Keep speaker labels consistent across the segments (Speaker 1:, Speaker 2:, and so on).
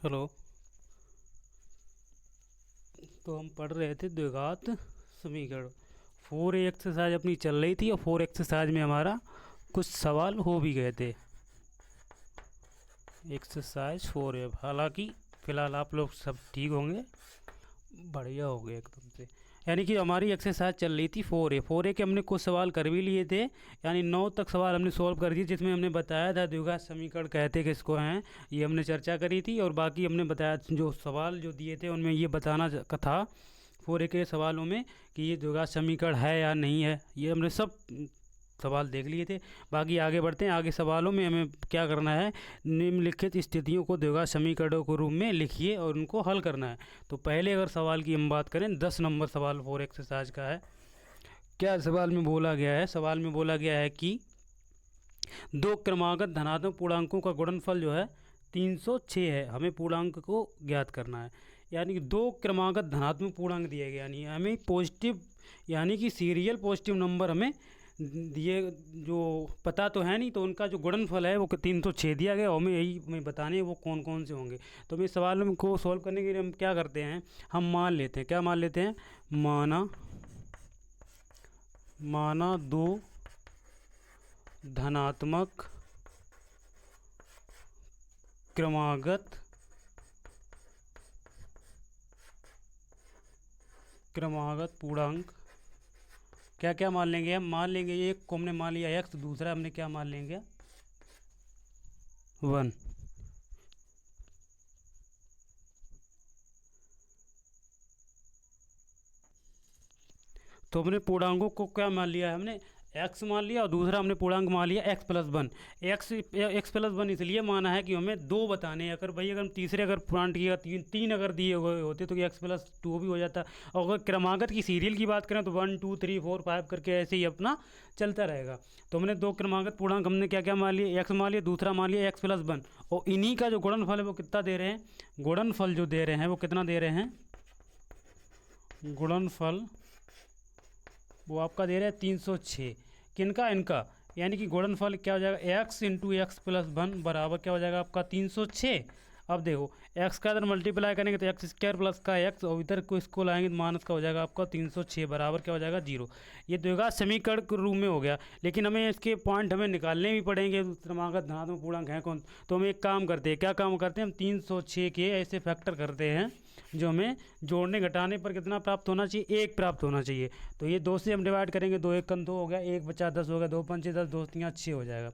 Speaker 1: Hello. तो हम पढ़ रहे थे द्विघात समीकरण। फोर एक्सरसाइज अपनी चल रही थी और फोर एक्सरसाइज में हमारा कुछ सवाल हो भी गए थे। एक्सरसाइज फोर है, हालांकि फ़िलहाल आप लोग सब ठीक होंगे, बढ़िया हो गए एकदम से। यानी कि हमारी एक्सरसाइज चल रही थी फोर ए के हमने कुछ सवाल कर भी लिए थे, यानी 9 तक सवाल हमने सॉल्व कर दिए, जिसमें हमने बताया था द्विघात समीकरण कहते किसको हैं, ये हमने चर्चा करी थी। और बाकी हमने बताया जो सवाल जो दिए थे उनमें ये बताना था फोर ए के सवालों में कि ये द्विघात समीकरण है या नहीं है, ये हमने सब सवाल देख लिए थे। बाकी आगे बढ़ते हैं, आगे सवालों में हमें क्या करना है, निम्नलिखित स्थितियों को द्विघात समीकरणों के रूप में लिखिए और उनको हल करना है। तो पहले अगर सवाल की हम बात करें, 10 नंबर सवाल फोर एक्सरसाइज का है। क्या सवाल में बोला गया है? सवाल में बोला गया है कि दो क्रमागत धनात्मक पूर्णांकों का गुणनफल जो है 306 है, हमें पूर्णांक को ज्ञात करना है। यानी कि दो क्रमागत धनात्मक पूर्णांक दिए गए, यानी हमें पॉजिटिव यानी कि सीरियल पॉजिटिव नंबर हमें दिए, जो पता तो है नहीं, तो उनका जो गुणनफल है वो 306 दिया गया और हमें यही हमें बताने वो कौन कौन से होंगे। तो हम इस सवाल को सॉल्व करने के लिए हम क्या करते हैं, हम मान लेते हैं, क्या मान लेते हैं, माना दो धनात्मक क्रमागत पूर्णांक। क्या क्या मान लेंगे हम? मान लेंगे एक को हमने मान लिया एक्स, दूसरा हमने क्या मान लेंगे, 1। तो हमने पूर्णांकों को क्या मान लिया है, हमने एक्स मान लिया और दूसरा हमने पूर्णांक मान लिया x plus one. X plus one इसलिए माना है कि हमें दो बताने हैं। अगर भाई अगर हम तीसरे अगर पूर्णांक किया तीन अगर दिए हुए होते तो एक्स प्लस टू भी हो जाता। और अगर क्रमागत की सीरियल की बात करें तो 1 2 3 4 5 करके ऐसे ही अपना चलता रहेगा। तो हमने दो क्रमागत पूर्णांक हमने क्या क्या मान लिए, एक्स मान लिया, दूसरा मान लिया एक्स प्लस वन। और इन्हीं का जो गुणनफल है वो कितना दे रहे हैं, गुणनफल जो दे रहे हैं वो कितना दे रहे हैं, गुणनफल वो आपका दे रहे हैं 306। किनका? इनका। यानी कि गुणनफल क्या हो जाएगा, x into x plus one बराबर क्या हो जाएगा आपका 306। अब देखो एक्स का इधर मल्टीप्लाई करेंगे तो एक्स स्क्वायर प्लस का एक्स, और इधर को इसको लाएंगे तो माइनस का हो जाएगा आपका 306 बराबर क्या हो जाएगा 0। ये द्विघात समीकरण के रूप में हो गया, लेकिन हमें इसके पॉइंट हमें निकालने भी पड़ेंगे। क्रमागत धनात्मक पूर्णांक है कौन, तो हम एक काम करते हैं, क्या काम करते हैं, हम 306 के ऐसे फैक्टर करते हैं जो हमें जोड़ने घटाने पर कितना प्राप्त होना चाहिए, एक प्राप्त होना चाहिए। तो ये दो से हम डिवाइड करेंगे, दो एक कम दो हो गया, एक बचा 10 हो गया, दो पंचे 10, दो तियाँ 6 हो जाएगा।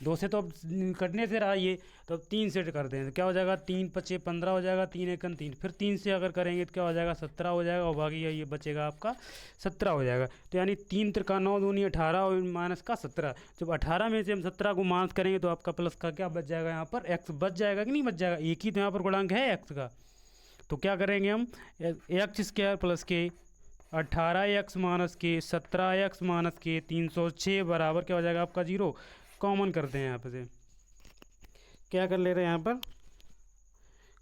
Speaker 1: दो से तो अब कटने से रहा ये, तो अब 3 से कर दें तो क्या हो जाएगा, 3 पचे 15 हो जाएगा, 3 एकन 3, फिर 3 से अगर करेंगे तो क्या हो जाएगा 17 हो जाएगा, और बाकी ये बचेगा आपका 17 हो जाएगा। तो यानी 3 त्रिका 9 दूनी 18 और माइनस का 17। जब 18 में से हम 17 को माइनस करेंगे तो आपका प्लस का क्या बच जाएगा, यहाँ पर एक्स बच जाएगा कि नहीं बच जाएगा, एक ही तो यहाँ पर गुणांक है एक्स का। तो क्या करेंगे हम, एक्स स्क्वायर प्लस के 18x माइनस के 17x माइनस के 306 बराबर क्या हो जाएगा आपका 0। कॉमन करते हैं यहाँ पे से, क्या कर ले रहे हैं यहाँ पर,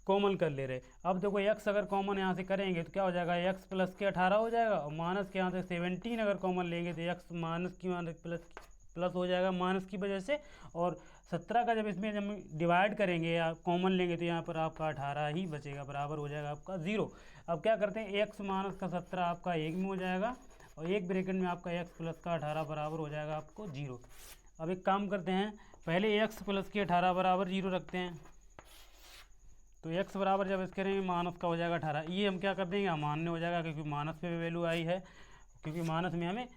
Speaker 1: कॉमन कर ले रहे। अब देखो x अगर कॉमन यहाँ से करेंगे तो क्या हो जाएगा, x प्लस के 18 हो जाएगा, और माइनस के यहाँ से 17 अगर कॉमन लेंगे तो x माइनस की माइनस प्लस हो जाएगा माइनस की वजह से। और 17 का जब इसमें जब डिवाइड करेंगे या कॉमन लेंगे तो यहाँ पर आपका 18 ही बचेगा, बराबर हो जाएगा आपका 0। अब क्या करते हैं, x माइनस का 17 आपका एक में हो जाएगा, और एक ब्रैकेट में आपका x प्लस का 18 बराबर हो जाएगा आपको 0। अब एक काम करते हैं, पहले x प्लस के 18 बराबर 0 रखते हैं। तो x बराबर जब इसके करेंगे माइनस का हो जाएगा 18, ये हम क्या कर देंगे, अमान्य हो जाएगा, क्योंकि माइनस पे वैल्यू आई है, क्योंकि माइनस में हमें,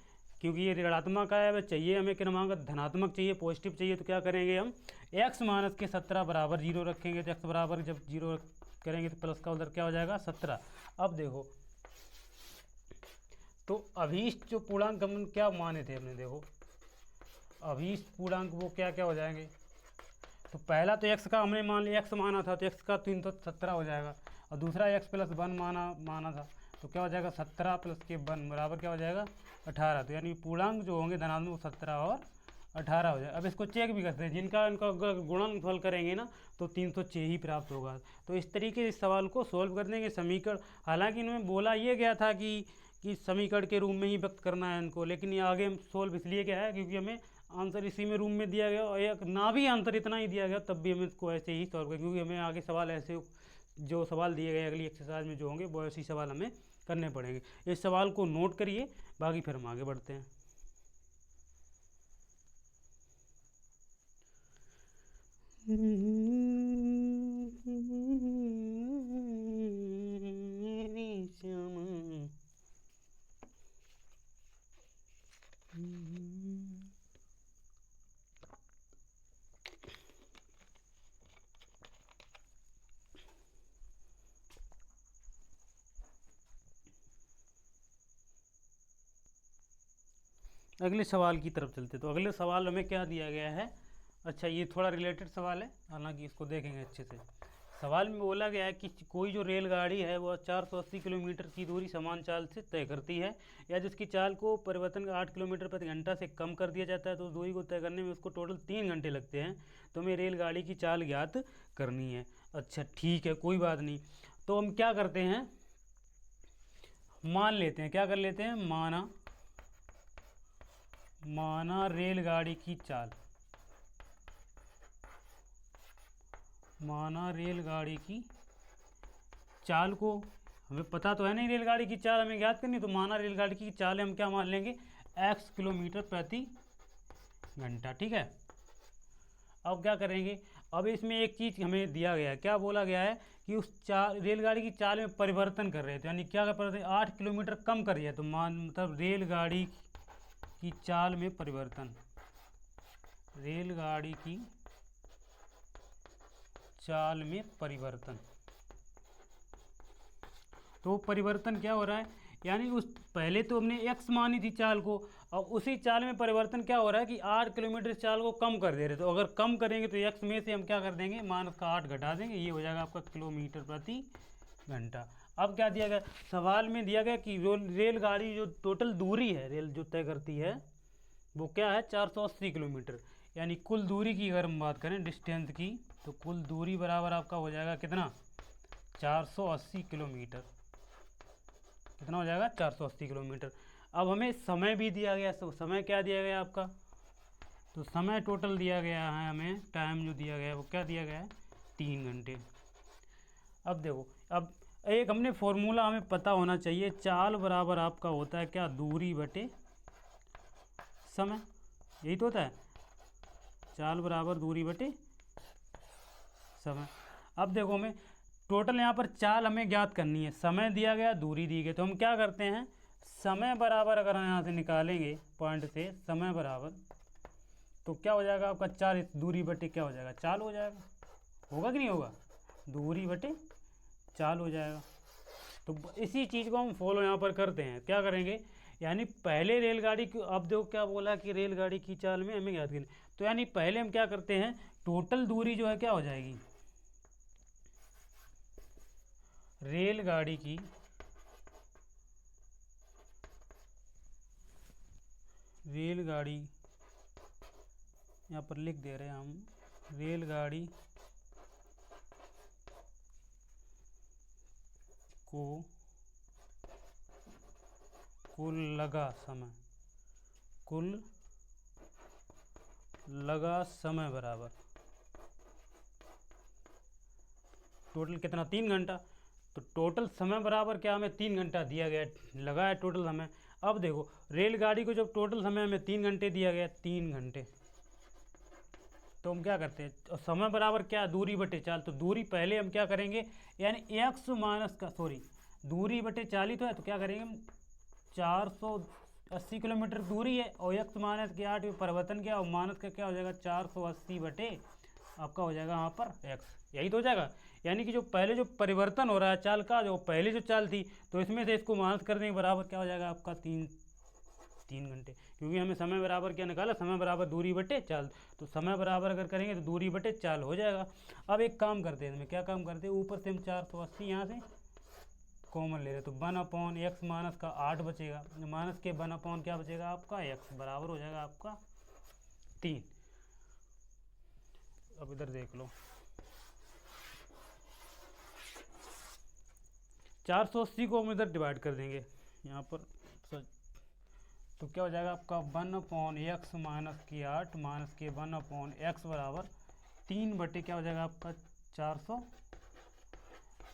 Speaker 1: क्योंकि ये ऋणात्मक है चाहिए हमें, क्रमांक धनात्मक चाहिए, पॉजिटिव चाहिए। तो क्या करेंगे हम, x माइनस के 17 बराबर 0 रखेंगे। तो x बराबर जब 0 करेंगे तो प्लस का उधर क्या हो जाएगा 17। अब देखो तो अभीष्ट जो पूर्णांक हम क्या माने थे हमने, देखो अभीष्ट पूर्णांक वो क्या क्या हो जाएंगे। तो पहला तो x का हमने मान लिया, x माना था तो x का 317 हो जाएगा, और दूसरा x प्लस वन माना था तो क्या हो जाएगा 17 प्लस के 1 बराबर क्या हो जाएगा 18। तो यानी पूर्णांक जो होंगे धनात्मक 17 और 18 हो जाएगा। अब इसको चेक भी करते हैं, जिनका इनका गुणनफल करेंगे ना तो 306 ही प्राप्त होगा। तो इस तरीके से इस सवाल को सोल्व कर देंगे। समीकरण हालांकि इनमें बोला ये गया था कि समीकरण के रूप में ही व्यक्त करना है इनको, लेकिन ये आगे हम सोल्व इसलिए क्या है क्योंकि हमें आंसर इसी में रूम में दिया गया, और एक ना भी आंसर इतना ही दिया गया तब भी हम इसको ऐसे ही सॉल्व करें, क्योंकि हमें आगे सवाल ऐसे जो सवाल दिए गए अगली एक्सरसाइज में जो होंगे वो ऐसे सवाल हमें करने पड़ेंगे। इस सवाल को नोट करिए, बाकी फिर हम आगे बढ़ते हैं। अगले सवाल की तरफ चलते। तो अगले सवाल हमें क्या दिया गया है, अच्छा ये थोड़ा रिलेटेड सवाल है, हालांकि इसको देखेंगे अच्छे से। सवाल में बोला गया है कि कोई जो रेलगाड़ी है वह 480 किलोमीटर की दूरी समान चाल से तय करती है, या जिसकी चाल को परिवर्तन 8 किलोमीटर प्रति घंटा से कम कर दिया जाता है, तो उस दूरी को तय करने में उसको टोटल 3 घंटे लगते हैं। तो हमें रेलगाड़ी की चाल ज्ञात करनी है। अच्छा ठीक है, कोई बात नहीं। तो हम क्या करते हैं, मान लेते हैं, क्या कर लेते हैं, माना रेलगाड़ी की चाल, माना रेलगाड़ी की चाल को हमें पता तो है नहीं, रेलगाड़ी की चाल हमें ज्ञात करनी, तो माना रेलगाड़ी की चाल हम क्या मान लेंगे, x किलोमीटर प्रति घंटा। ठीक है, अब क्या करेंगे, अब इसमें एक चीज़ हमें दिया गया है, क्या बोला गया है कि उस चाल रेलगाड़ी की चाल में परिवर्तन कर रहे थे, यानी क्या कर रहे थे, 8 किलोमीटर कम कर दिया। तो मतलब रेलगाड़ी की चाल में परिवर्तन, रेलगाड़ी की चाल में परिवर्तन, तो परिवर्तन क्या हो रहा है, यानी उस पहले तो हमने x मानी थी चाल को, और उसी चाल में परिवर्तन क्या हो रहा है कि 8 किलोमीटर चाल को कम कर दे रहे। तो अगर कम करेंगे तो x में से हम क्या कर देंगे, माइनस का 8 घटा देंगे, ये हो जाएगा आपका किलोमीटर प्रति घंटा। अब क्या दिया गया, सवाल में दिया गया कि रेलगाड़ी जो टोटल दूरी है, रेल जो तय करती है वो क्या है, 480 किलोमीटर, यानी कुल दूरी की अगर हम बात करें डिस्टेंस की, तो कुल दूरी बराबर आपका हो जाएगा कितना, 480 किलोमीटर। कितना हो जाएगा, 480 किलोमीटर। अब हमें समय भी दिया गया, तो समय क्या दिया गया आपका, तो समय टोटल दिया गया है हमें, टाइम जो दिया गया है वो क्या दिया गया है, 3 घंटे। अब देखो, अब एक हमने फॉर्मूला हमें पता होना चाहिए, चाल बराबर आपका होता है क्या, दूरी बटे समय, यही तो होता है, चाल बराबर दूरी बटे समय। अब देखो हमें टोटल यहाँ पर चाल हमें ज्ञात करनी है, समय दिया गया, दूरी दी गई, तो हम क्या करते हैं, समय बराबर अगर हम यहाँ से निकालेंगे पॉइंट से, समय बराबर तो क्या हो जाएगा आपका, 4 दूरी बटे क्या हो जाएगा, चाल हो जाएगा, होगा कि नहीं होगा, दूरी बटे चाल हो जाएगा। तो इसी चीज़ को हम फॉलो यहाँ पर करते हैं, क्या करेंगे, यानी पहले रेलगाड़ी की, अब देखो क्या बोला कि रेलगाड़ी की चाल में हमें ज्ञात करनी, तो यानी पहले हम क्या करते हैं, टोटल दूरी जो है क्या हो जाएगी, रेलगाड़ी की यहाँ पर लिख दे रहे हैं हम, रेलगाड़ी को कुल लगा समय बराबर टोटल कितना, 3 घंटा। तो टोटल समय बराबर क्या, हमें 3 घंटा दिया गया, लगा है टोटल समय। अब देखो रेलगाड़ी को जब टोटल समय हमें 3 घंटे दिया गया, 3 घंटे, तो हम क्या करते हैं, और समय बराबर क्या, दूरी बटे चाल, तो दूरी पहले हम क्या करेंगे, यानी x माइनस का, सॉरी दूरी बटे चाल ही तो है, तो क्या करेंगे हम, 480 किलोमीटर दूरी है, और x माइनस के 8 परिवर्तन क्या, और माइनस का क्या हो जाएगा, 480 बटे आपका हो जाएगा यहाँ पर x, यही तो हो जाएगा। यानी कि जो पहले जो परिवर्तन हो रहा है चाल का, जो पहले जो चाल थी, तो इसमें से इसको माइनस करने के बराबर क्या हो जाएगा आपका, 3 घंटे, क्योंकि हमें समय बराबर क्या निकाला, समय बराबर दूरी बटे चाल, तो समय बराबर अगर करेंगे तो दूरी बटे चाल हो जाएगा। अब एक काम करते हैं, इसमें क्या काम करते हैं, ऊपर से हम 480 यहाँ से कॉमन ले रहे, तो 1/x माइनस का 8 बचेगा, माइनस के 1/ क्या बचेगा आपका x, बराबर हो जाएगा आपका 3। अब इधर देख लो, 480 को हम इधर डिवाइड कर देंगे यहाँ पर, तो क्या हो जाएगा आपका 1/x माइनस के 8 माइनस के 1/x बराबर 3 बटे क्या हो जाएगा आपका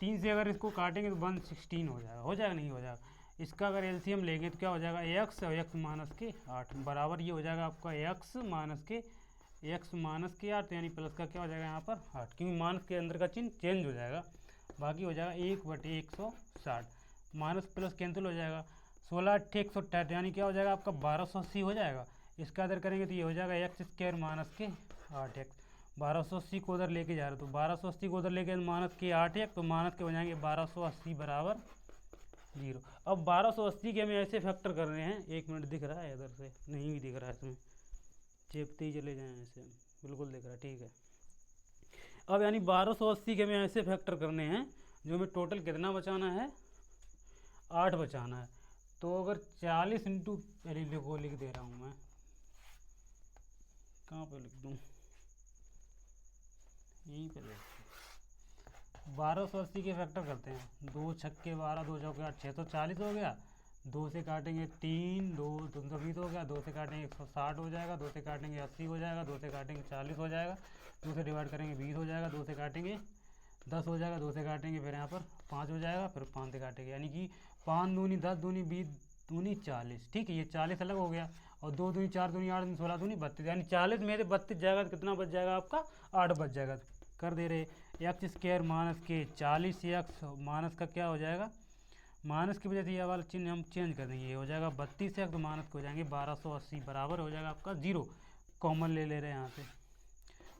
Speaker 1: 3 से अगर इसको काटेंगे तो 116 हो जाएगा नहीं हो जाएगा। इसका अगर एलसीएम लेंगे तो क्या हो जाएगा, एक्स और एक्स माइनस के 8 बराबर ये हो जाएगा आपका एक्स माइनस के 8, यानी प्लस का क्या हो जाएगा यहाँ पर 8, क्योंकि माइनस के अंदर का चिन्ह चेंज हो जाएगा। बाकी हो जाएगा 1/160, माइनस प्लस कैंसिल हो जाएगा। 16 8 160 यानी क्या हो जाएगा आपका 1280 हो जाएगा। इसका अदर करेंगे तो ये हो जाएगा एक्स स्क्वायर माइनस के 8x। 1280 को उधर लेके जा रहे हो तो 1280 को उधर लेके माइनस के 8x, तो माइनस के हो जाएंगे 1280 बराबर 0। अब 1280 के हमें ऐसे फैक्टर कर रहे हैं, 1 मिनट दिख रहा है इधर से, नहीं भी दिख रहा है इसमें, चेपते ही चले जाएँ ऐसे, बिल्कुल दिख रहा है, ठीक है। अब यानी 1280 के हमें ऐसे फैक्टर करने हैं जो हमें टोटल कितना बचाना है, 8 बचाना है। तो अगर 40 इंटू, पहले लिख दे रहा हूँ मैं, कहाँ पे लिख दूँ, यहीं पे लिख, 1280 के फैक्टर करते हैं, 2 छक्के 12, 2 चौके 8, 640 हो गया। 2 से काटेंगे 3, 2 20 हो गया। 2 से काटेंगे 160 हो जाएगा। 2 से काटेंगे 80 हो जाएगा। 2 से काटेंगे 40 हो जाएगा। 2 से डिवाइड करेंगे 20 हो जाएगा। 2 से काटेंगे 10 हो जाएगा। 2 से काटेंगे फिर यहाँ पर 5 हो जाएगा, फिर 5 से काटेंगे, यानी कि 5 दूनी 10 दूनी 20 दूनी 40, ठीक है। ये 40 अलग हो गया, और 2 दूनी 4 दूनी 8 दूनी 16 दूनी 32, यानी 40 में से 32 जाएगा तो कितना बच जाएगा आपका, 8 बच जाएगा। कर दे रहे, एक्स स्क्वायर माइनस के 40 एक्स माइनस का क्या हो जाएगा, माइनस की वजह से ये वाला चिन्ह हम चेंज कर देंगे, ये हो जाएगा 32 एक्स, तो माइनस को हो जाएंगे 1280 बराबर हो जाएगा आपका 0। कॉमन ले रहे हैं यहाँ से,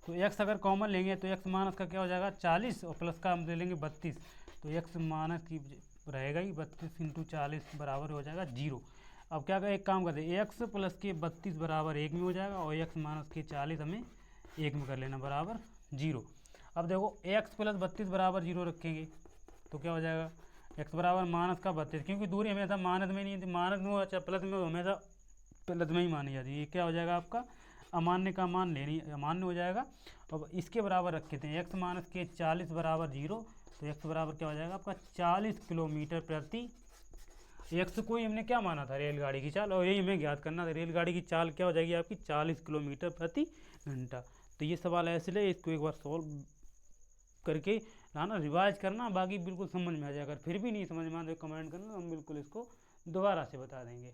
Speaker 1: तो एक्स अगर कॉमन लेंगे तो एक्स माइनस का क्या हो जाएगा 40, और प्लस का हम ले लेंगे 32, तो एक्स माइनस की रहेगा ही 32 इंटू 40 बराबर हो जाएगा 0। अब क्या करें, एक काम करते हैं, एक्स प्लस के 32 बराबर 1 में हो जाएगा, और एक्स माइनस के 40 हमें 1 में कर लेना बराबर 0। अब देखो एक्स प्लस 32 बराबर 0 रखेंगे तो क्या हो जाएगा, एक्स बराबर माइनस का 32, क्योंकि दूरी हमेशा माइनस में नहीं, माइनस में अच्छा प्लस में हमेशा प्लस में ही मानी जाती है। ये क्या हो जाएगा आपका अमान्य का मान लेनी, अमान्य हो जाएगा। अब इसके बराबर रखे थे एक्स माइनस के 40 बराबर 0, तो एक्स बराबर क्या हो जाएगा आपका 40 किलोमीटर प्रति। एक्स को ही हमने क्या माना था, रेलगाड़ी की चाल, और यही हमें ज्ञात करना था, रेलगाड़ी की चाल क्या हो जाएगी आपकी 40 किलोमीटर प्रति घंटा। तो ये सवाल ऐसे ले, इसको एक बार सॉल्व करके लाना, रिवाइज करना, बाकी बिल्कुल समझ में आ जाएगा। अगर फिर भी नहीं समझ में आए तो कमेंट करना, हम बिल्कुल इसको दोबारा से बता देंगे।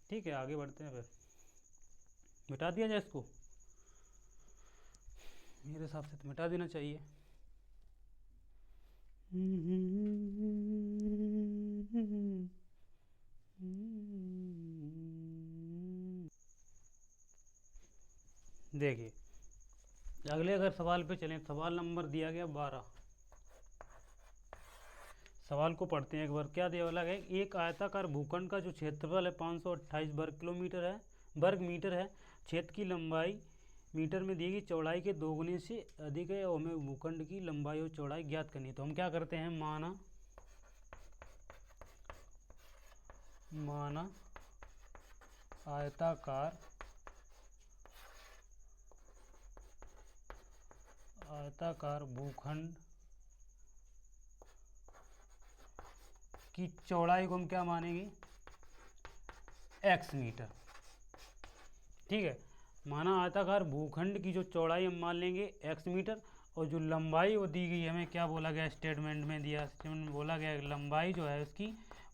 Speaker 1: ठीक है, आगे बढ़ते हैं, फिर मिटा दिया जाए इसको, मेरे हिसाब से तो मिटा देना चाहिए। देखिए अगले अगर सवाल पे चलें, सवाल नंबर दिया गया 12। सवाल को पढ़ते हैं एक बार। क्या दिया है, एक आयताकार भूखंड का जो क्षेत्रफल है 528 वर्ग मीटर है, क्षेत्र की लंबाई मीटर में दी गई चौड़ाई के दोगुने से अधिक है, और हमें भूखंड की लंबाई और चौड़ाई ज्ञात करनी है। तो हम क्या करते हैं, माना आयताकार भूखंड की चौड़ाई को हम क्या मानेंगे, x मीटर। ठीक है, माना आयताकार भूखंड की जो चौड़ाई हम मान लेंगे x मीटर, और जो लंबाई वो दी गई हमें क्या बोला गया, स्टेटमेंट में बोला गया लंबाई जो है उसकी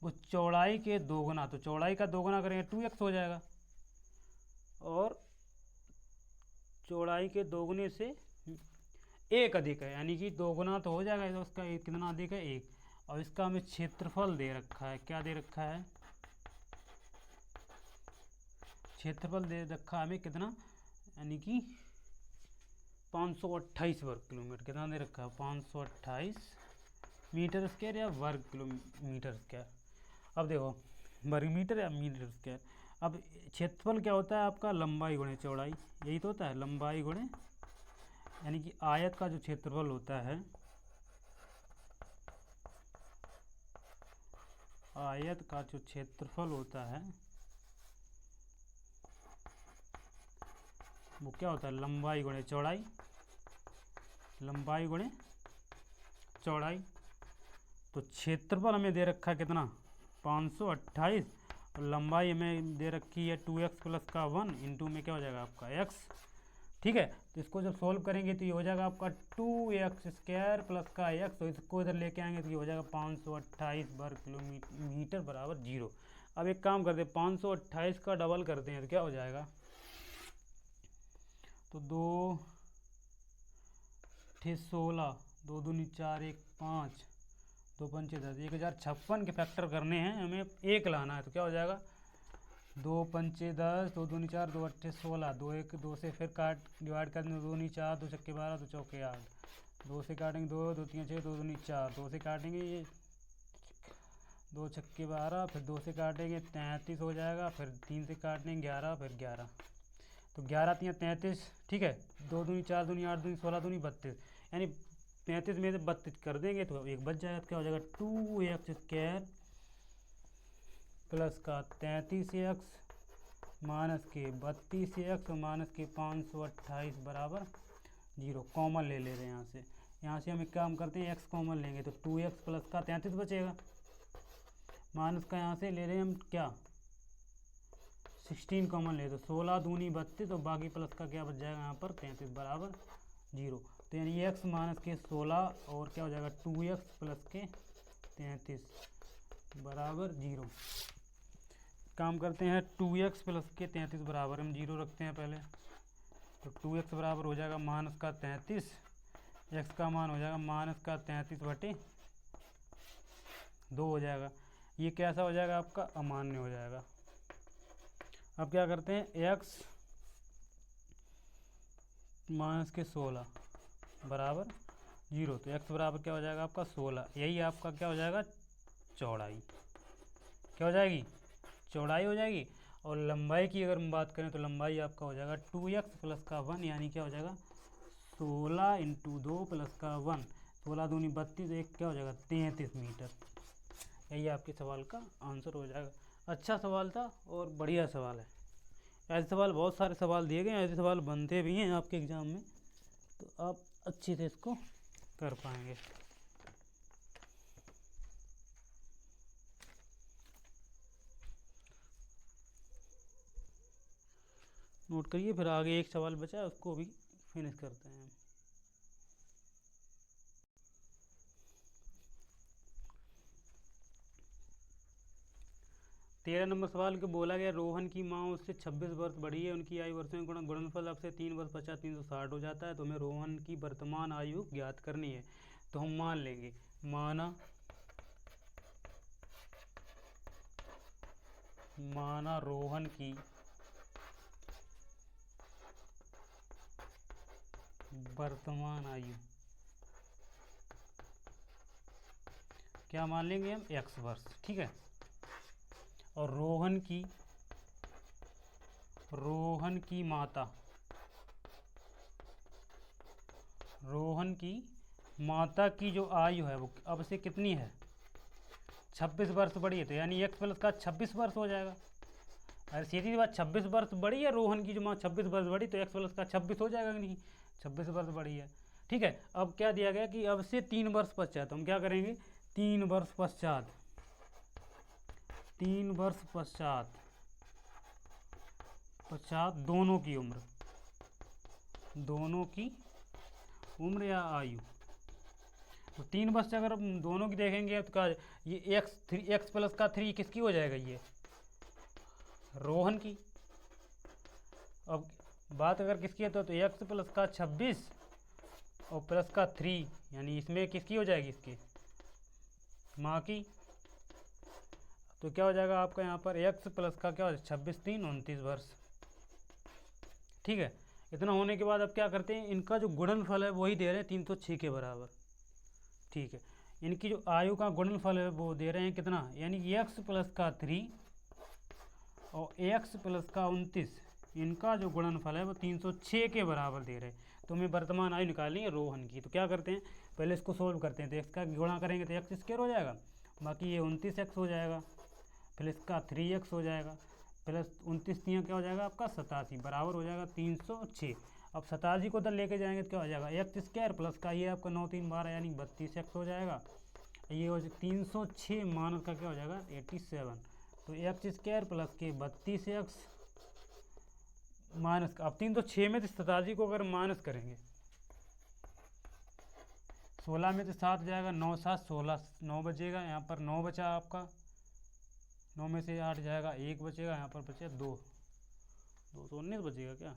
Speaker 1: वो चौड़ाई के दोगुना, तो चौड़ाई का दोगुना करेंगे 2x हो जाएगा, और चौड़ाई के दोगुने से 1 अधिक है, यानी कि दोगुना तो हो जाएगा, तो उसका कितना अधिक है 1। और इसका हमें क्षेत्रफल दे रखा है, क्या दे रखा है, क्षेत्रफल दे रखा है हमें कितना, यानी कि 528 वर्ग किलोमीटर। कितना दे रखा है, 528 मीटर स्क्वायर या वर्ग किलोमीटर स्क्वायर। अब देखो वर्ग मीटर या मीटर स्क्वायर। अब क्षेत्रफल क्या होता है आपका, लंबाई गुणे चौड़ाई, यही तो होता है, लंबाई गुणे, यानी कि आयत का जो क्षेत्रफल होता है, आयत का जो क्षेत्रफल होता है वो क्या होता है, लंबाई गुणे चौड़ाई, लंबाई गुणे चौड़ाई। तो क्षेत्रफल हमें दे रखा है कितना, 528, और लंबाई हमें दे रखी है 2x प्लस का 1 इंटू में क्या हो जाएगा आपका x ठीक है। तो इसको जब सॉल्व करेंगे तो ये हो जाएगा आपका 2x² प्लस का x, तो इसको इधर लेके आएंगे तो ये हो जाएगा 528 वर्ग किलोमीटर बराबर 0। अब एक काम करते हैं, 528 का डबल करते हैं तो क्या हो जाएगा, तो 2 थे 16, 2 दूनी 4, 1 5, 2 पंचे 10, 1056 के फैक्टर करने हैं हमें, एक लाना है। तो क्या हो जाएगा, 2 पंचे 10, 2 दूनी 4, 2 अट्ठे 16, 2 1 2 से फिर काट डिवाइड कर देंगे, 2 दूनी 4, 2 छक्के 12, 2 चौके 8, 2 से काटेंगे 2, 2 3 6, 2 दूनी 4, 2 से काटेंगे ये 2 छक्के 12, फिर 2 से काटेंगे 33 हो जाएगा, फिर 3 से काटेंगे 11, फिर 11, तो 11 3 33, ठीक है। 2 दूनी 4 दूनी 8 दूनी 16 दूनी 32, यानी 33 में से 32 कर देंगे तो एक बच जाएगा। तो क्या हो जाएगा, 2x² प्लस का 33x माइनस के 32x माइनस के 528 बराबर 0। कॉमन ले रहे हैं यहाँ से हम एक काम करते हैं, x कॉमन लेंगे तो 2x प्लस का 33 बचेगा, माइनस का यहाँ से ले रहे हैं हम क्या, 16 कॉमन ले, तो 16 दूनी 32 और बाकी प्लस का क्या बच जाएगा यहाँ पर 33 बराबर 0। तो यानी x माइनस के 16 और क्या हो जाएगा 2x प्लस के 33 बराबर 0। काम करते हैं, 2x प्लस के 33 बराबर हम 0 रखते हैं पहले, तो 2x बराबर हो जाएगा माइनस का 33, x का मान हो जाएगा माइनस का 33 बटे 2 हो जाएगा। ये कैसा हो जाएगा आपका, अमान्य हो जाएगा। अब क्या करते हैं, x माइनस के 16 बराबर 0, तो x बराबर क्या हो जाएगा आपका 16, यही आपका क्या हो जाएगा चौड़ाई, क्या हो जाएगी चौड़ाई हो जाएगी। और लंबाई की अगर हम बात करें तो लंबाई आपका हो जाएगा 2x प्लस का 1, यानी क्या हो जाएगा 16 × 2 प्लस का 1, 16 दूनी 32, एक क्या हो जाएगा 33 मीटर। यही आपके सवाल का आंसर हो जाएगा। अच्छा सवाल था और बढ़िया सवाल है। ऐसे सवाल बहुत सारे सवाल दिए गए हैं, ऐसे सवाल बनते भी हैं आपके एग्ज़ाम में, तो आप अच्छे से इसको कर पाएंगे। नोट करिए, फिर आगे एक सवाल बचा है उसको भी फिनिश करते हैं। 13 नंबर सवाल को बोला गया, रोहन की माँ उससे 26 वर्ष बड़ी है, उनकी आयु वर्षों में गुणनफल अब से 3 वर्ष 50 360 हो जाता है, तो हमें रोहन की वर्तमान आयु ज्ञात करनी है। तो हम मान लेंगे, माना रोहन की वर्तमान आयु, क्या मान लेंगे हम, x वर्ष, ठीक है। और रोहन की माता की जो आयु है वो अब से कितनी है, 26 वर्ष बड़ी है, तो यानी x प्लस का 26 वर्ष हो जाएगा। अरे सीधी बात, 26 वर्ष बड़ी है रोहन की जो माँ, 26 वर्ष बड़ी, तो x प्लस का 26 हो जाएगा, नहीं 26 वर्ष बड़ी है, ठीक है। अब क्या दिया गया कि अब से 3 वर्ष पश्चात, हम क्या करेंगे, 3 वर्ष पश्चात दोनों की उम्र या आयु, तो 3 वर्ष अगर हम दोनों की देखेंगे तो क्या, ये x प्लस का 3 किसकी हो जाएगा, ये रोहन की। अब बात अगर किसकी है तो x प्लस का 26 और प्लस का 3, यानी इसमें किसकी हो जाएगी, इसकी माँ की। तो क्या हो जाएगा आपका यहाँ पर x प्लस का क्या हो जाएगा 26 3 29 वर्ष, ठीक है। इतना होने के बाद अब क्या करते हैं, इनका जो गुणनफल है वही दे रहे हैं 306 के बराबर, ठीक है। इनकी जो आयु का गुणनफल है वो दे रहे हैं कितना, यानी x प्लस का 3 और x प्लस का 29, इनका जो गुणनफल है वो 306 के बराबर दे रहे हैं। तो हमें वर्तमान आयु निकालनी है रोहन की। तो क्या करते हैं, पहले इसको सोल्व करते हैं, तो x का गुणा करेंगे तो x² हो जाएगा, बाकी ये 29x हो जाएगा, फिर इसका 3x हो जाएगा, प्लस 29 3 क्या हो जाएगा आपका 87 बराबर हो जाएगा 306। अब 87 को उधर लेके जाएंगे तो क्या हो जाएगा, x² प्लस का ये आपका 9 3 12 यानी 32x हो जाएगा, ये हो जाएगा 306 मान का क्या हो जाएगा 87, तो x² प्लस के 32x माइनस का, अब 306 में से 87 को अगर माइनस करेंगे, 16 में से 7 जाएगा, 9 7 16, 9 बचेगा, यहाँ पर 9 बचा आपका, 9 में से 8 जाएगा, 1 बचेगा, यहाँ पर बचे 2, 219 बचेगा क्या?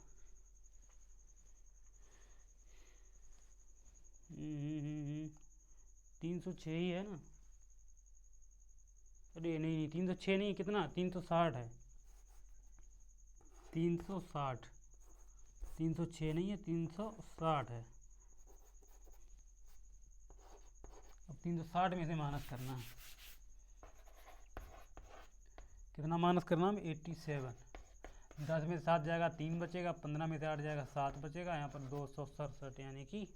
Speaker 1: 306 ही है ना? अरे नहीं, 306 नहीं, कितना, 360 है, 360, 306 नहीं है, 360 है। अब 360 में से माइनस करना है, कितना माइनस करना है? 87। 10 में से 7 जाएगा, 3 बचेगा, 15 में से 8 जाएगा, 7 बचेगा, यहाँ पर 267 यानी कि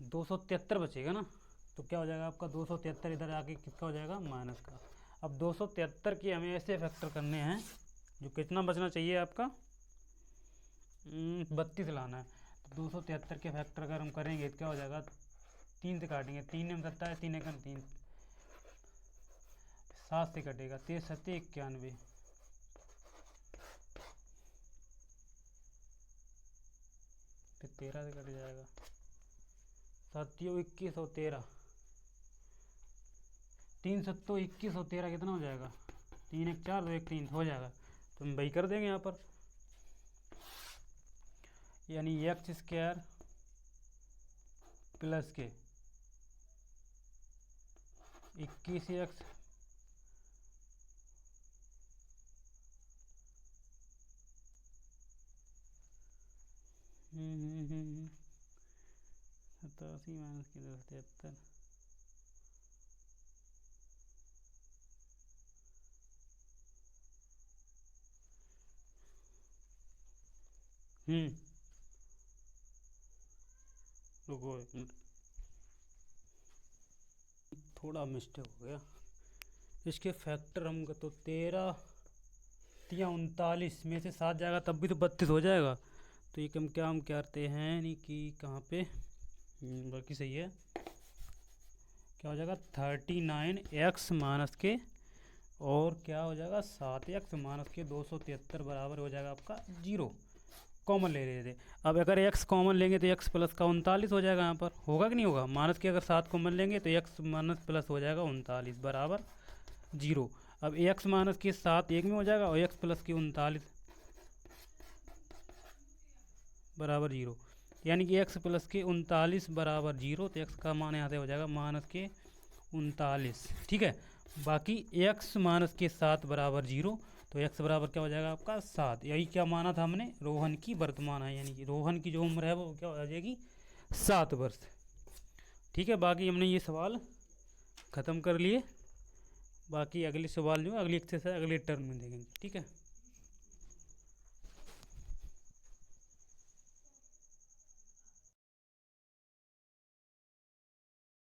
Speaker 1: 273 बचेगा ना। तो क्या हो जाएगा आपका 273, इधर आके किसका हो जाएगा? माइनस का। अब 273 के हमें ऐसे फैक्टर करने हैं जो कितना बचना चाहिए आपका? 32 लाना है। तो 273 के फैक्टर अगर हम करेंगे तो क्या हो जाएगा? 3 से काटेंगे, 3 में 27, 3 एकम 3, 7 से कटेगा, 3 7 91, फिर 13 से कट जाएगा, 7 21 और 13, 3 7 21 और 13 कितना हो जाएगा? 3 1 4 2 1 3 हो जाएगा। तो हम वही कर देंगे यहाँ पर, यानी एक्स स्क्वायर प्लस के 21x सतासी माइनस के 273, रुको एक मिनट, थोड़ा मिस्टेक हो गया। इसके फैक्टर हम तो 13 या 39 में से 7 जाएगा तब भी तो 32 हो जाएगा। तो ये हम करते हैं नहीं कि कहाँ पे, बाकी सही है, क्या हो जाएगा? 39x माइनस के और क्या हो जाएगा? 7x माइनस के 273 बराबर हो जाएगा आपका 0। कॉमन ले रहे थे, अब अगर x कॉमन लेंगे तो x प्लस का 39 हो जाएगा। यहाँ पर होगा कि नहीं होगा? माइनस के अगर 7 कॉमन लेंगे तो x माइनस प्लस हो जाएगा 39 बराबर 0। अब x माइनस के 7 एक में हो जाएगा और x प्लस के 39 बराबर 0, यानी कि x प्लस के 39 बराबर 0। तो x का मान यहाँ से हो जाएगा माइनस के 39, ठीक है। बाकी x माइनस के 7 बराबर 0, तो x बराबर क्या हो जाएगा आपका? 7। यही क्या माना था हमने? रोहन की वर्तमान है, यानी कि रोहन की जो उम्र है वो क्या हो जाएगी? 7 वर्ष, ठीक है। बाकी हमने ये सवाल ख़त्म कर लिए, बाकी अगले सवाल जो अगली एक्सरसाइज अगले टर्म में देखेंगे, ठीक है।